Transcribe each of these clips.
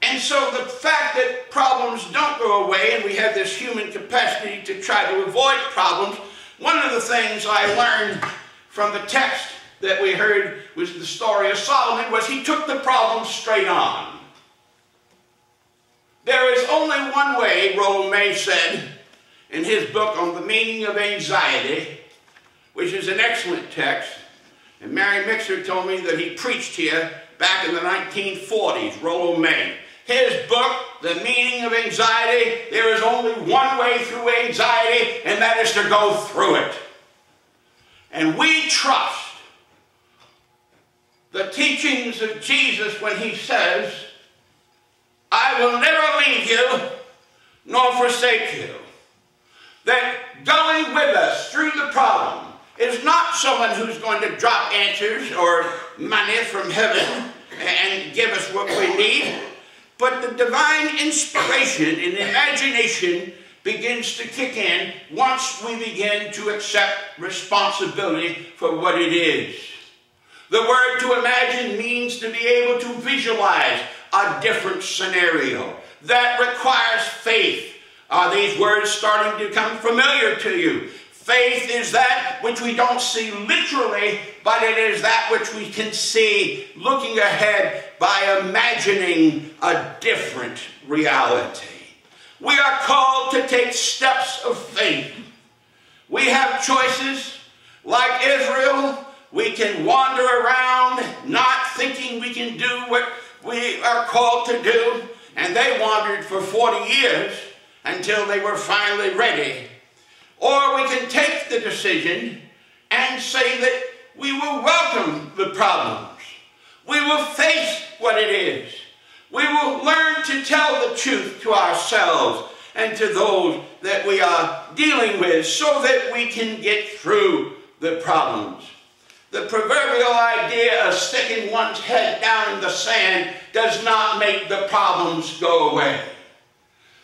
And so the fact that problems don't go away and we have this human capacity to try to avoid problems, one of the things I learned from the text that we heard was the story of Solomon was he took the problem straight on. There is only one way, Rollo May said in his book on the meaning of anxiety, which is an excellent text, and Mary Mixer told me that he preached here back in the 1940s, Rollo May. His book, The Meaning of Anxiety, there is only one way through anxiety, and that is to go through it. And we trust the teachings of Jesus when he says, I will never leave you nor forsake you. That going with us through the problem is not someone who's going to drop answers or money from heaven and give us what we need, but the divine inspiration and imagination begins to kick in once we begin to accept responsibility for what it is. The word to imagine means to be able to visualize a different scenario. That requires faith. Are these words starting to become familiar to you? Faith is that which we don't see literally, but it is that which we can see looking ahead by imagining a different reality. We are called to take steps of faith. We have choices. Like Israel, we can wander around not thinking we can do what we are called to do. And they wandered for 40 years until they were finally ready. Or we can take the decision and say that we will welcome the problems. We will face what it is. We will learn to tell the truth to ourselves and to those that we are dealing with so that we can get through the problems. The proverbial idea of sticking one's head down in the sand does not make the problems go away.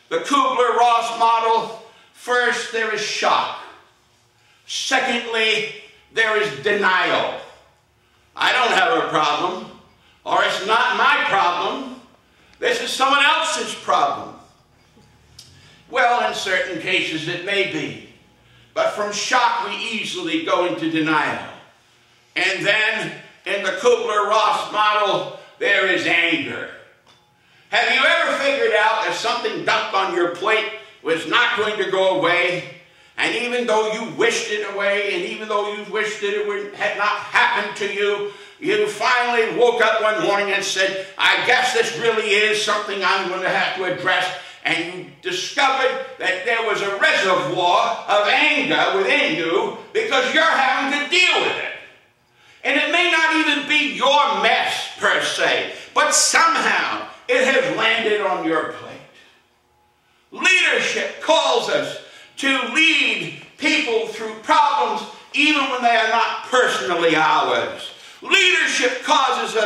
The Kubler-Ross model, first there is shock. Secondly, there is denial. I don't have a problem, or it's not my problem. This is someone else's problem. Well, in certain cases it may be, but from shock we easily go into denial. And then in the Kubler-Ross model, there is anger. Have you ever figured out that something dumped on your plate was not going to go away? And even though you wished it away, and even though you wished that it had not happened to you, you finally woke up one morning and said, I guess this really is something I'm going to have to address. And you discovered that there was a reservoir of anger within you because you're having to deal with it. And it may not even be your mess per se, but somehow it has landed on your plate. Leadership calls us to lead people through problems even when they are not personally ours. Leadership calls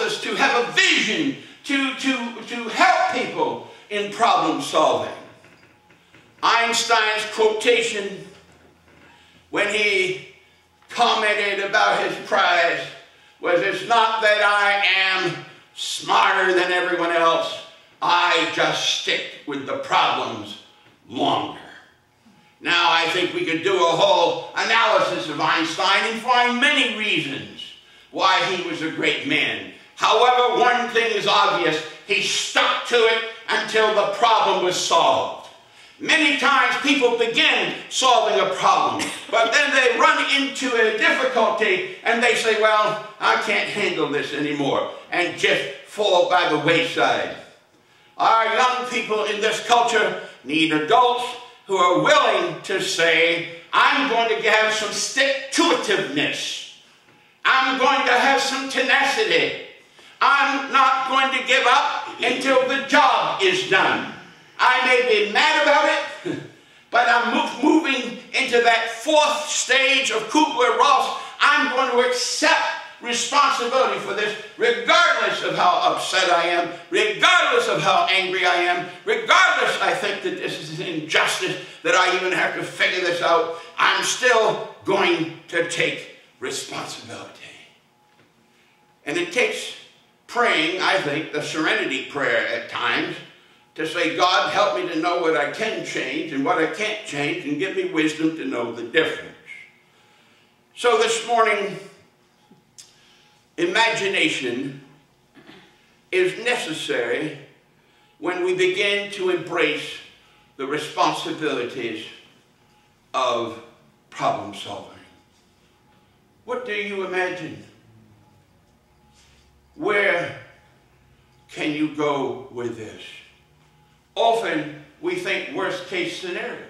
us to have a vision to help people in problem solving. Einstein's quotation when he commented about his prize was, it's not that I am smarter than everyone else, I just stick with the problems longer. Now I think we could do a whole analysis of Einstein and find many reasons why he was a great man. However, one thing is obvious, he stuck to it until the problem was solved. Many times people begin solving a problem, but then they run into a difficulty and they say, well, I can't handle this anymore, and just fall by the wayside. Our young people in this culture need adults who are willing to say, I'm going to have some stick-to-itiveness. I'm going to have some tenacity. I'm not going to give up until the job is done. I may be mad about it, but I'm moving into that fourth stage of Kubler-Ross. I'm going to accept responsibility for this, regardless of how upset I am, regardless of how angry I am, regardless I think that this is an injustice, that I even have to figure this out. I'm still going to take responsibility. And it takes praying, I think, the serenity prayer at times, to say, God, help me to know what I can change and what I can't change, and give me wisdom to know the difference. So this morning, imagination is necessary when we begin to embrace the responsibilities of problem solving. What do you imagine? Where can you go with this? Often we think worst case scenario.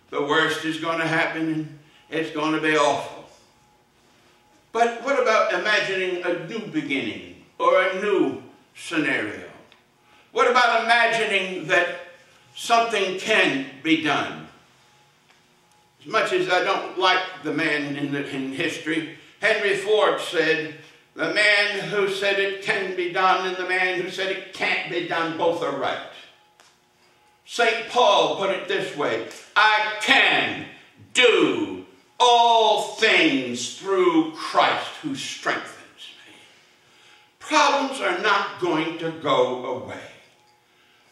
The worst is going to happen and it's going to be awful. But what about imagining a new beginning or a new scenario? What about imagining that something can be done? As much as I don't like the man in history, Henry Ford said, the man who said it can be done and the man who said it can't be done, both are right. St. Paul put it this way, I can do all things through Christ who strengthens me. Problems are not going to go away.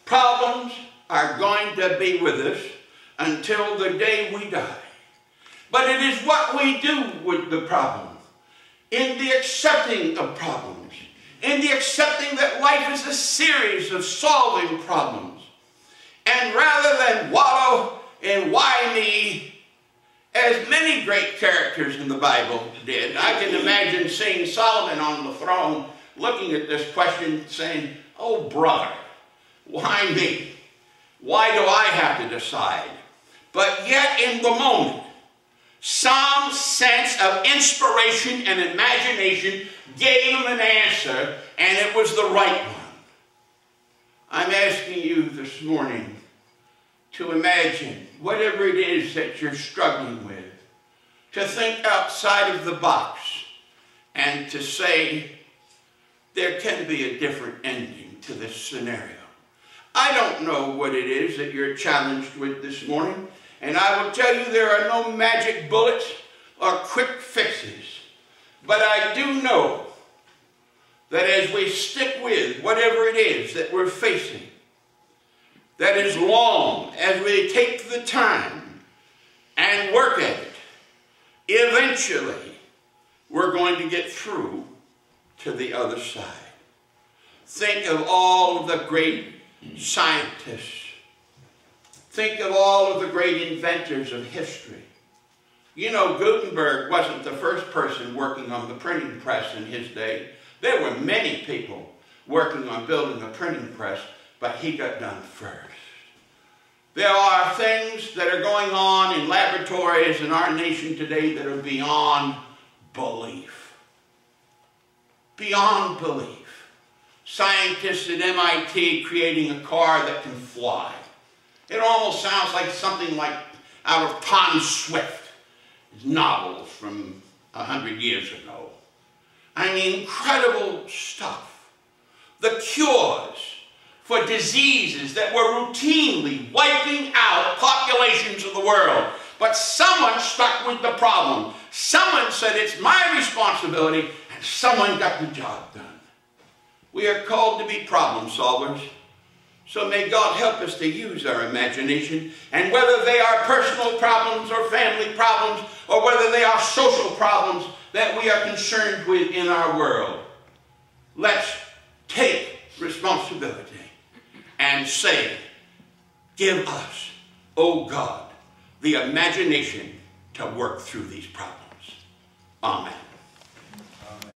Problems are going to be with us until the day we die. But it is what we do with the problem, in the accepting of problems, in the accepting that life is a series of solving problems. And rather than wallow in why me, as many great characters in the Bible did, I can imagine seeing Solomon on the throne looking at this question saying, oh brother, why me? Why do I have to decide? But yet in the moment, some sense of inspiration and imagination gave him an answer, and it was the right one. I'm asking you this morning to imagine whatever it is that you're struggling with, to think outside of the box and to say there can be a different ending to this scenario. I don't know what it is that you're challenged with this morning, and I will tell you there are no magic bullets or quick fixes, but I do know that as we stick with whatever it is that we're facing, that as long as we take the time and work at it, eventually we're going to get through to the other side. Think of all of the great scientists. Think of all of the great inventors of history. You know, Gutenberg wasn't the first person working on the printing press in his day. There were many people working on building a printing press, but he got done first. There are things that are going on in laboratories in our nation today that are beyond belief. Beyond belief. Scientists at MIT creating a car that can fly. It almost sounds like something like out of Tom Swift's novels from 100 years ago. I mean, incredible stuff. The cures for diseases that were routinely wiping out populations of the world. But someone stuck with the problem. Someone said, it's my responsibility, and someone got the job done. We are called to be problem solvers. So may God help us to use our imagination, and whether they are personal problems or family problems, or whether they are social problems that we are concerned with in our world, let's take responsibility and say, give us, oh God, the imagination to work through these problems. Amen.